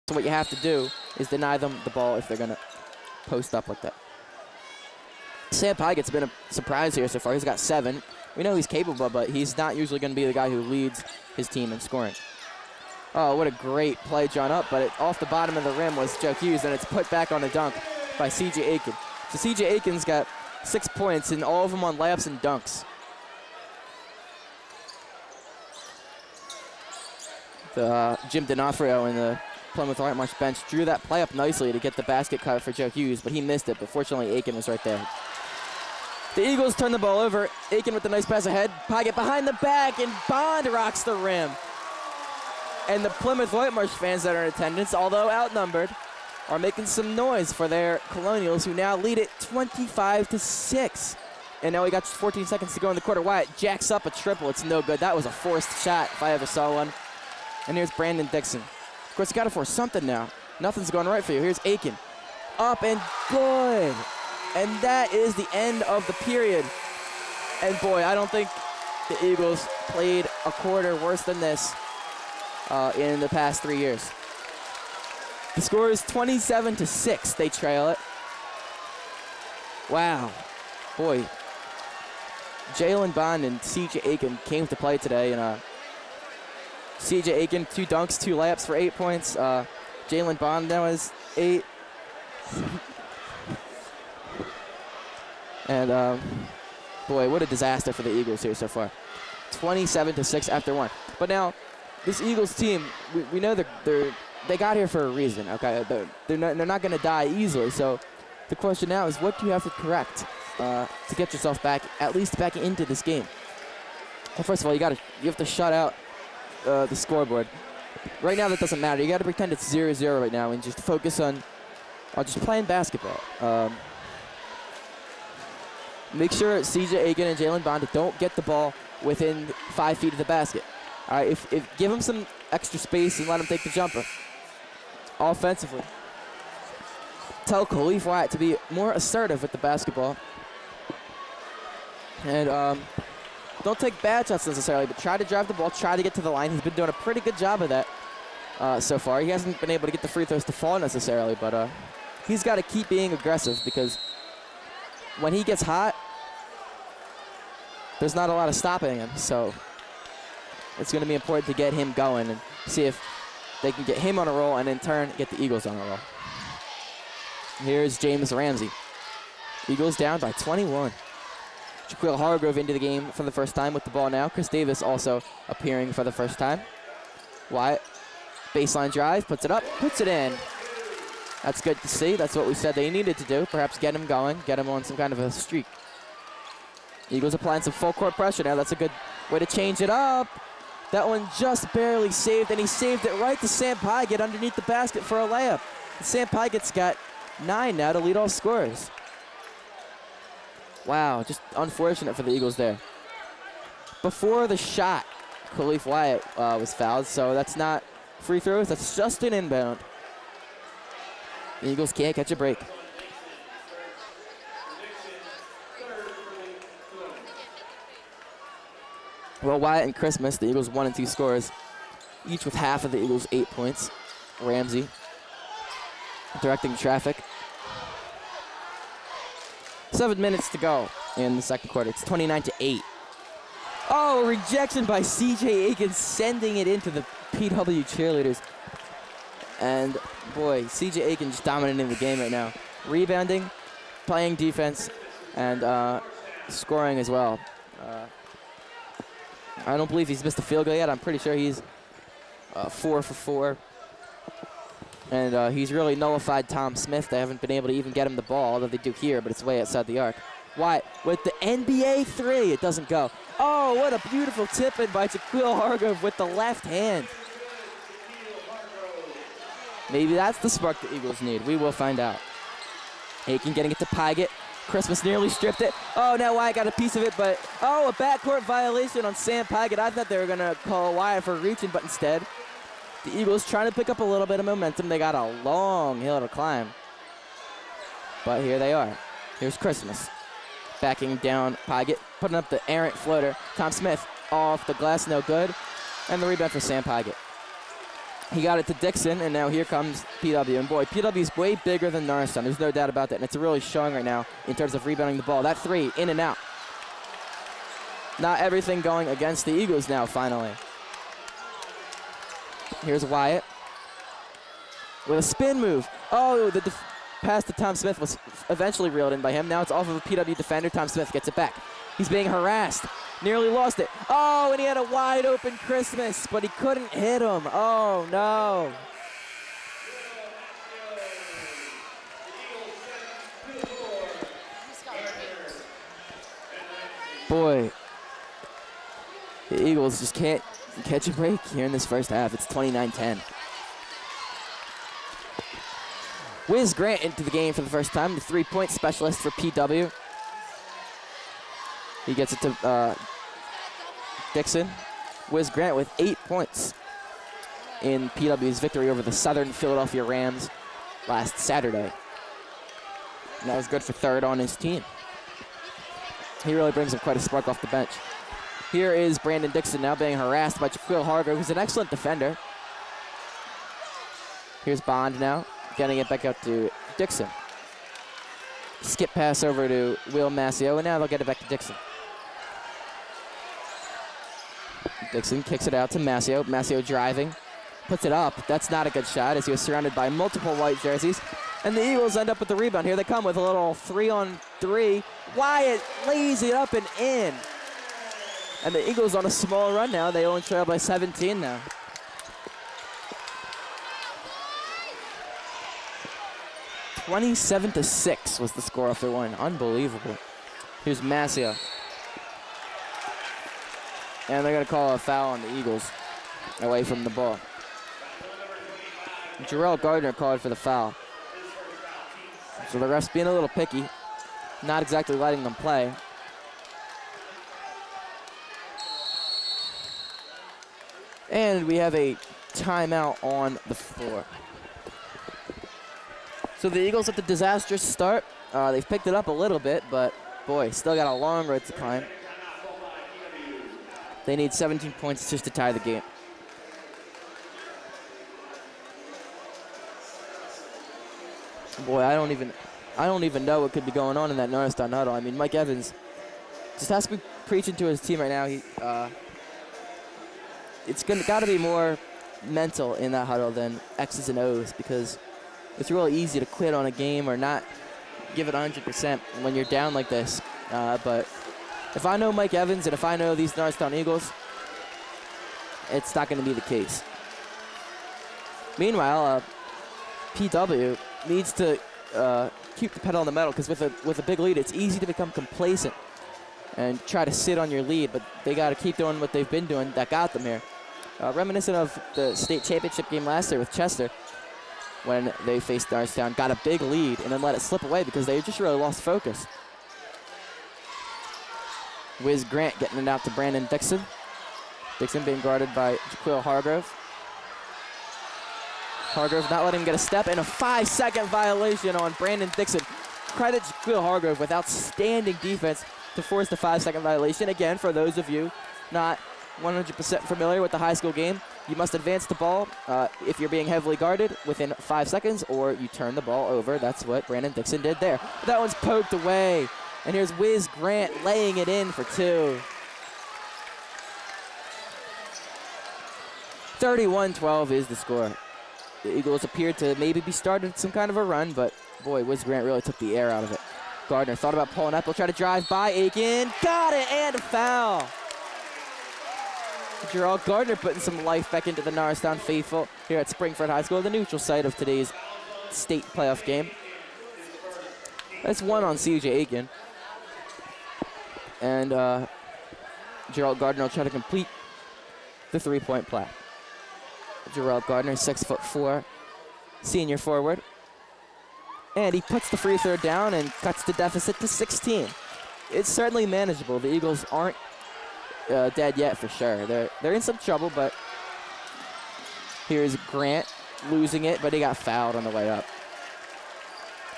So what you have to do is deny them the ball if they're going to post up like that. Sam Pygatt's been a surprise here so far. He's got 7. We know he's capable, but he's not usually going to be the guy who leads his team in scoring. Oh, what a great play drawn up, but off the bottom of the rim was Joe Hughes, and it's put back on a dunk by C.J. Aiken. So C.J. Aiken's got 6 points, and all of them on layups and dunks. Jim D'Onofrio in the Plymouth Whitemarsh bench drew that play up nicely to get the basket cut for Joe Hughes, but he missed it, but fortunately Aiken was right there. The Eagles turn the ball over. Aiken with a nice pass ahead. Pygatt behind the back, and Bond rocks the rim. And the Plymouth Whitemarsh fans that are in attendance, although outnumbered, are making some noise for their Colonials, who now lead it 25-6. And now we got just 14 seconds to go in the quarter. Wyatt jacks up a triple. It's no good. That was a forced shot if I ever saw one. And here's Brandon Dixon. Of course, you got to force something now. Nothing's going right for you. Here's Aiken. Up and good. And that is the end of the period. And boy, I don't think the Eagles played a quarter worse than this in the past 3 years. The score is 27-6. They trail it. Wow. Boy. Jalen Bond and C.J. Aiken came to play today. And C.J. Aiken, 2 dunks, 2 layups for 8 points. Jalen Bond now has 8. And boy, what a disaster for the Eagles here so far. 27-6 after 1. But now, this Eagles team, we know they got here for a reason. Okay, they're not going to die easily. So the question now is, what do you have to correct to get yourself back, at least back into this game? Well, first of all, you have to shut out the scoreboard. Right now, that doesn't matter. You got to pretend it's 0-0 right now and just focus on just playing basketball. Make sure C.J. Aiken and Jalen Bond don't get the ball within 5 feet of the basket. All right, if give them some extra space and let them take the jumper. Offensively, tell Khalif Wyatt to be more assertive with the basketball. And don't take bad shots necessarily, but try to drive the ball, try to get to the line. He's been doing a pretty good job of that so far. He hasn't been able to get the free throws to fall necessarily, but he's got to keep being aggressive, because when he gets hot, there's not a lot of stopping him. So it's going to be important to get him going and see if they can get him on a roll and in turn get the Eagles on a roll. Here's James Ramsey. Eagles down by 21. Jaquil Hargrove into the game for the first time with the ball now. Chris Davis also appearing for the first time. Wyatt, baseline drive, puts it up, puts it in. That's good to see. That's what we said they needed to do. Perhaps get him going, get him on some kind of a streak. Eagles applying some full court pressure now. That's a good way to change it up. That one just barely saved, and he saved it right to Sam Pygatt underneath the basket for a layup. And Sam Pygatt's got 9 now to lead all scorers. Wow, just unfortunate for the Eagles there. Before the shot, Khalif Wyatt was fouled, so that's not free throws. That's just an inbound. The Eagles can't catch a break. Well, Wyatt and Christmas, the Eagles 1 and 2 scorers, each with half of the Eagles' 8 points. Ramsey directing traffic. 7 minutes to go in the second quarter. It's 29-8. Oh, rejection by C.J. Aiken, sending it into the PW cheerleaders. And boy, C.J. Aiken just dominating the game right now. Rebounding, playing defense, and scoring as well. I don't believe he's missed a field goal yet. I'm pretty sure he's 4 for 4. And he's really nullified Tom Smith. They haven't been able to even get him the ball, although they do here, but it's way outside the arc. Wyatt with the NBA 3. It doesn't go. Oh, what a beautiful tip-in by Jaquil Hargrove with the left hand. Maybe that's the spark the Eagles need. We will find out. Aiken getting it to Pygatt. Christmas nearly stripped it. Oh, now Wyatt got a piece of it, but oh, a backcourt violation on Sam Pygatt. I thought they were going to call Wyatt for reaching, but instead, the Eagles trying to pick up a little bit of momentum. They got a long hill to climb. But here they are. Here's Christmas. Backing down Pygatt, putting up the errant floater. Tom Smith off the glass, no good. And the rebound for Sam Pygatt. He got it to Dixon, and now here comes PW. And boy, PW's way bigger than Norristown. There's no doubt about that, and it's really showing right now in terms of rebounding the ball. That three, in and out. Not everything going against the Eagles now, finally. Here's Wyatt with a spin move. Oh, the pass to Tom Smith was eventually reeled in by him. Now it's off of a PW defender. Tom Smith gets it back. He's being harassed. Nearly lost it. Oh, and he had a wide open Christmas, but he couldn't hit him. Oh, no. Boy, the Eagles just can't catch a break here in this first half. It's 29-10. Wiz Grant into the game for the first time, the three-point specialist for PW. He gets it to Dixon. Wiz Grant with 8 points in PW's victory over the Southern Philadelphia Rams last Saturday. And that was good for third on his team. He really brings him quite a spark off the bench. Here is Brandon Dixon now being harassed by Jaquil Hargrove, who's an excellent defender. Here's Bond now, getting it back out to Dixon. Skip pass over to Will Mascio, and now they'll get it back to Dixon. Dixon kicks it out to Mascio. Mascio driving, puts it up. That's not a good shot as he was surrounded by multiple white jerseys. And the Eagles end up with the rebound. Here they come with a little 3-on-3. Wyatt lays it up and in. And the Eagles on a small run now. They only trail by 17 now. (27-6) was the score after one. Unbelievable. Here's Mascio. And they're going to call a foul on the Eagles away from the ball. Jarrell Gardner called for the foul. So the refs being a little picky, not exactly letting them play. And we have a timeout on the floor. So the Eagles at the disastrous start. They've picked it up a little bit, but boy, still got a long road to climb. They need 17 points just to tie the game. Boy, I don't even know what could be going on in that Norristown huddle. I mean, Mike Evans just has to be preaching to his team right now. It's got to be more mental in that huddle than X's and O's, because it's really easy to quit on a game or not give it 100% when you're down like this. But if I know Mike Evans and if I know these Norristown Eagles, it's not going to be the case. Meanwhile, PW needs to keep the pedal on the metal, because with a big lead, it's easy to become complacent and try to sit on your lead, but they got to keep doing what they've been doing that got them here. Reminiscent of the state championship game last year with Chester, when they faced Norristown, got a big lead and then let it slip away because they just really lost focus. Wiz Grant getting it out to Brandon Dixon. Dixon being guarded by Jaquil Hargrove. Hargrove not letting him get a step, and a 5-second violation on Brandon Dixon. Credit Jaquil Hargrove with outstanding defense to force the 5-second violation. Again, for those of you not 100% familiar with the high school game, you must advance the ball if you're being heavily guarded within 5 seconds, or you turn the ball over. That's what Brandon Dixon did there. But that one's poked away. And here's Wiz Grant laying it in for two. 31-12 is the score. The Eagles appeared to maybe be started some kind of a run, but boy, Wiz Grant really took the air out of it. Gardner thought about pulling up. He'll try to drive by Aiken. Got it, and a foul. Gerald Gardner putting some life back into the Norristown faithful here at Springford High School, the neutral site of today's state playoff game. That's one on CJ Aiken. And Gerald Gardner will try to complete the three-point play. Gerald Gardner, 6'4", senior forward. And he puts the free throw down and cuts the deficit to 16. It's certainly manageable. The Eagles aren't dead yet for sure. They're in some trouble, but here's Grant losing it, but he got fouled on the way up.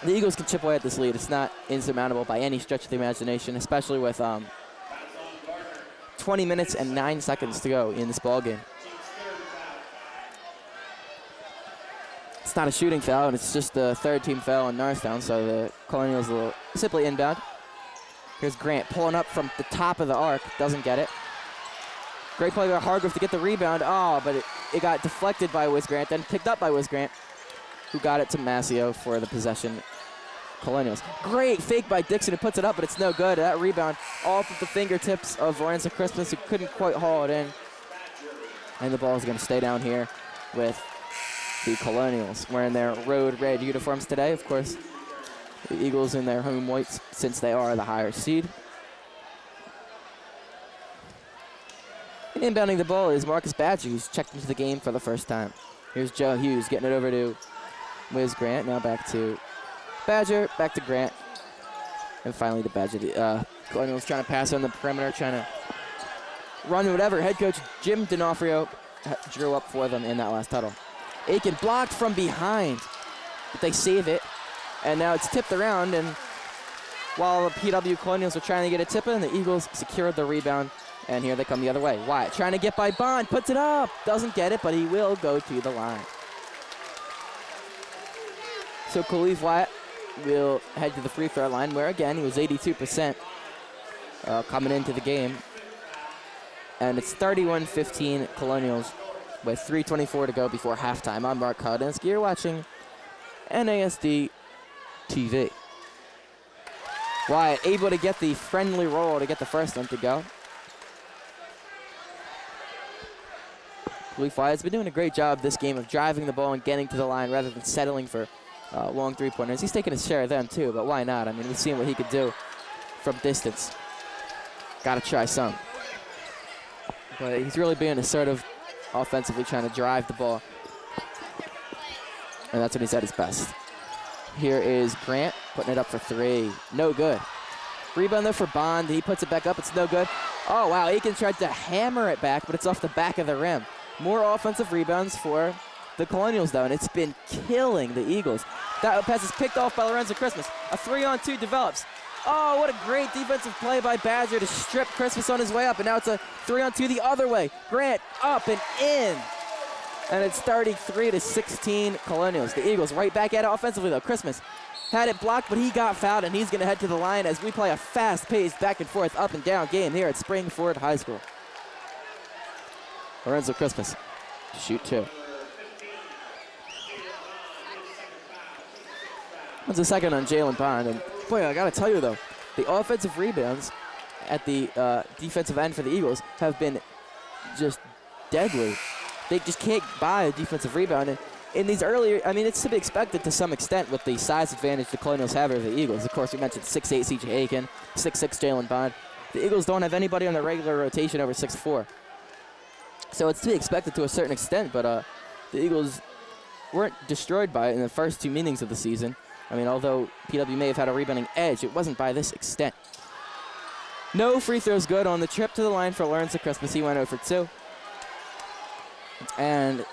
The Eagles can chip away at this lead. It's not insurmountable by any stretch of the imagination, especially with 20 minutes and 9 seconds to go in this ball game. it's not a shooting foul, and it's just the third team foul in Norristown, so the Colonials will simply inbound. Here's Grant pulling up from the top of the arc, doesn't get it. Great play by Hargrove to get the rebound. Oh, but it got deflected by Wiz Grant, then picked up by Wiz Grant, who got it to Mascio for the possession. Colonials. Great fake by Dixon, who puts it up, but it's no good. That rebound off of the fingertips of Lorenzo Christmas, who couldn't quite haul it in. And the ball is going to stay down here with the Colonials wearing their road red uniforms today. Of course, the Eagles in their home whites, since they are the higher seed. And inbounding the ball is Marcus Badger, who's checked into the game for the first time. Here's Joe Hughes getting it over to Wiz Grant. Now back to Badger, back to Grant. And finally to Badger. The Colonials trying to pass on the perimeter, trying to run whatever head coach Jim D'Onofrio drew up for them in that last huddle. Aiken blocked from behind, but they save it. And now it's tipped around, and while the PW Colonials are trying to get a tip in, the Eagles secured the rebound, and here they come the other way. Wyatt trying to get by Bond, puts it up, doesn't get it, but he will go to the line. So Khalif Wyatt will head to the free throw line, where again, he was 82% coming into the game. And it's 31-15 Colonials with 3:24 to go before halftime. I'm Mark Kodinsky. You're watching NASD TV. Wyatt able to get the friendly roll to get the first one to go. Khalif Wyatt's been doing a great job this game of driving the ball and getting to the line rather than settling for long three-pointers. He's taking his share of them too, but why not? I mean, we've seen what he could do from distance. Got to try some. But he's really being assertive offensively, trying to drive the ball. And that's when he's at his best. Here is Grant putting it up for three. No good. Rebound though for Bond. He puts it back up. It's no good. Oh, wow. Aiken tried to hammer it back, but it's off the back of the rim. More offensive rebounds for the Colonials, though, and it's been killing the Eagles. That pass is picked off by Lorenzo Christmas. A 3-on-2 develops. Oh, what a great defensive play by Badger to strip Christmas on his way up, and now it's a 3-on-2 the other way. Grant up and in. And it's 33-16 Colonials. The Eagles right back at it offensively, though. Christmas had it blocked, but he got fouled, and he's going to head to the line as we play a fast-paced back-and-forth, up-and-down game here at Springford High School. Lorenzo Christmas to shoot two. That's a second on Jalen Bond. And boy, I got to tell you, though, the offensive rebounds at the defensive end for the Eagles have been just deadly. They just can't buy a defensive rebound. And in these earlier, I mean, it's to be expected to some extent with the size advantage the Colonials have over the Eagles. Of course, we mentioned 6'8" C.J. Aiken, 6'6" Jalen Bond. The Eagles don't have anybody on the regular rotation over 6'4". So it's to be expected to a certain extent, but the Eagles weren't destroyed by it in the first two meetings of the season. I mean, although PW may have had a rebounding edge, it wasn't by this extent. No free throws good on the trip to the line for Lorenzo Christmas. He went 0 for 2. And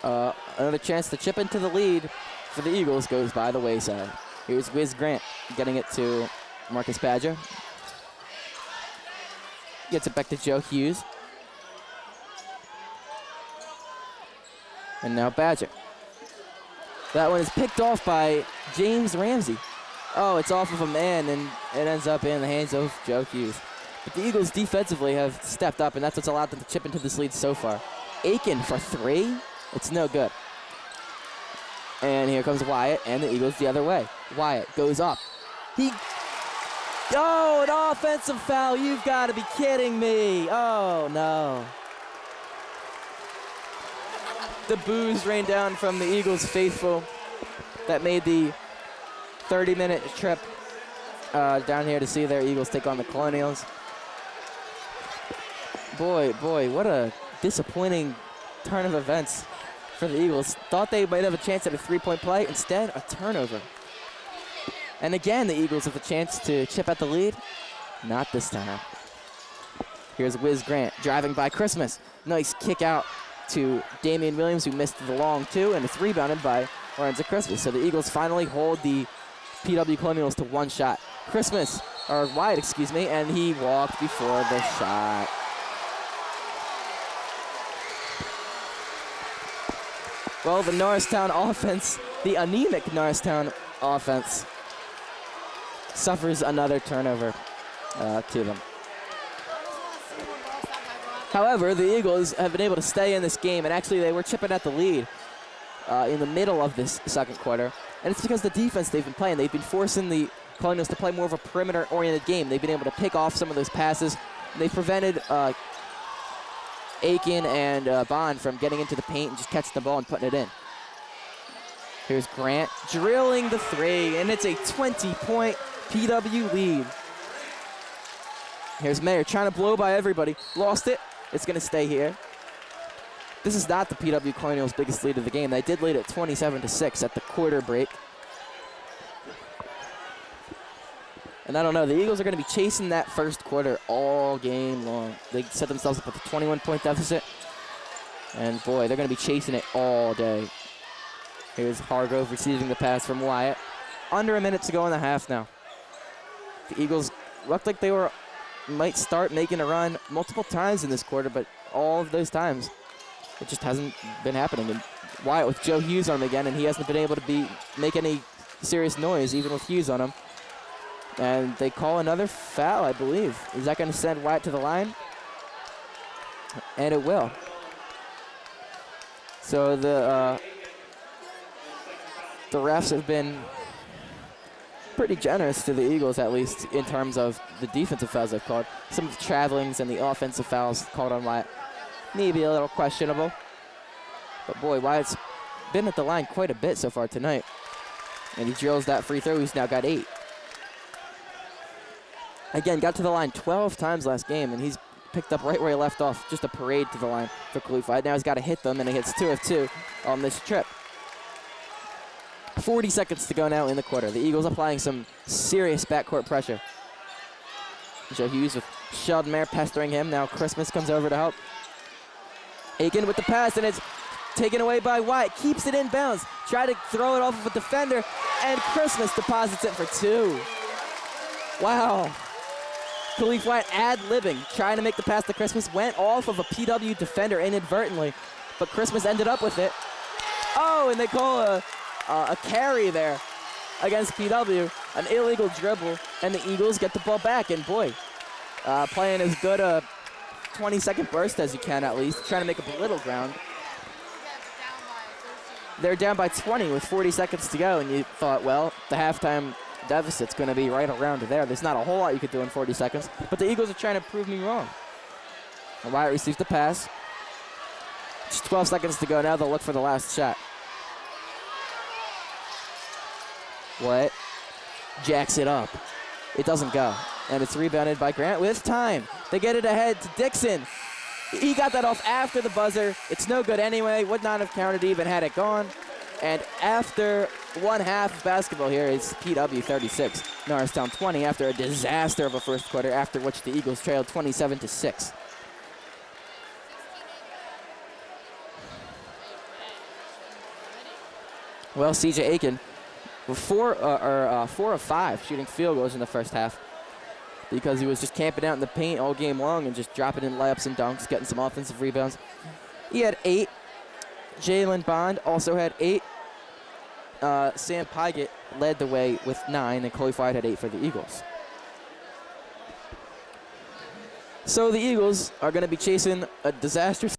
another chance to chip into the lead for the Eagles goes by the wayside. Here's Wiz Grant getting it to Marcus Badger. Gets it back to Joe Hughes. And now Badger. That one is picked off by James Ramsey. Oh, it's off of a man, and it ends up in the hands of Joe Hughes. But the Eagles defensively have stepped up, and that's what's allowed them to chip into this lead so far. Aiken for three. It's no good. And here comes Wyatt, and the Eagles the other way. Wyatt goes up. Oh, an offensive foul. You've got to be kidding me. Oh, no. The boos rained down from the Eagles faithful that made the 30-minute trip down here to see their Eagles take on the Colonials. Boy, what a disappointing turn of events for the Eagles. Thought they might have a chance at a three-point play. Instead, a turnover. And again, the Eagles have a chance to chip at the lead. Not this time. Here's Wiz Grant driving by Christmas. Nice kick out to Damian Williams, who missed the long two, and it's rebounded by Lorenzo Christmas. So the Eagles finally hold the PW Colonials to one shot. Wyatt, excuse me, and he walked before the shot. Well, the Norristown offense, the anemic Norristown offense, suffers another turnover to them. However, the Eagles have been able to stay in this game, and actually they were chipping at the lead in the middle of this second quarter. And it's because the defense they've been playing. They've been forcing the Colonials to play more of a perimeter-oriented game. They've been able to pick off some of those passes. They've prevented Aiken and Bond from getting into the paint and just catching the ball and putting it in. Here's Grant drilling the three, and it's a 20-point PW lead. Here's Mayer trying to blow by everybody. Lost it. It's going to stay here. This is not the PW Colonials' biggest lead of the game. They did lead at 27-6 at the quarter break. And I don't know, the Eagles are going to be chasing that first quarter all game long. They set themselves up with a 21-point deficit. And boy, they're going to be chasing it all day. Here's Hargrove receiving the pass from Wyatt. Under a minute to go in the half now. The Eagles looked like they might start making a run multiple times in this quarter, but all of those times, it just hasn't been happening. And Wyatt with Joe Hughes on him again, and he hasn't been able to make any serious noise, even with Hughes on him. And they call another foul, I believe. Is that going to send Wyatt to the line? And it will. So the refs have been pretty generous to the Eagles, at least in terms of the defensive fouls they've called. Some of the travelings and the offensive fouls called on Wyatt maybe a little questionable. But boy, Wyatt's been at the line quite a bit so far tonight. And he drills that free throw. He's now got 8. Again, got to the line 12 times last game, and he's picked up right where he left off. Just a parade to the line for Khalifa. Now he's got to hit them, and he hits 2 of 2 on this trip. 40 seconds to go now in the quarter. The Eagles applying some serious backcourt pressure. Joe Hughes with Sheldon Mayer pestering him. Now Christmas comes over to help. Aiken with the pass, and it's taken away by Wyatt. Keeps it in bounds. Try to throw it off of a defender, and Christmas deposits it for 2. Wow. Khalif Wyatt ad-libbing, trying to make the pass to Christmas. Went off of a PW defender inadvertently, but Christmas ended up with it. Oh, and they call a carry there against PW, an illegal dribble, and the Eagles get the ball back. And boy, playing as good a 20-second burst as you can, at least, trying to make up a little ground. They're down by 20 with 40 seconds to go, and you thought, well, the halftime deficit's going to be right around there. There's not a whole lot you could do in 40 seconds, but the Eagles are trying to prove me wrong. And Wyatt receives the pass. Just 12 seconds to go now. They'll look for the last shot. What? Jacks it up. It doesn't go. And it's rebounded by Grant with time. They get it ahead to Dixon. He got that off after the buzzer. It's no good anyway. Would not have counted even had it gone. And after one half of basketball here, it's PW 36, Norristown 20 after a disaster of a first quarter, after which the Eagles trailed 27-6. Well, C.J. Aiken, with 4 of 5 shooting field goals in the first half, because he was just camping out in the paint all game long and just dropping in layups and dunks, getting some offensive rebounds. He had 8. Jalen Bond also had 8. Sam Pygott led the way with 9, and Khalifa Wyatt had 8 for the Eagles. So the Eagles are going to be chasing a disastrous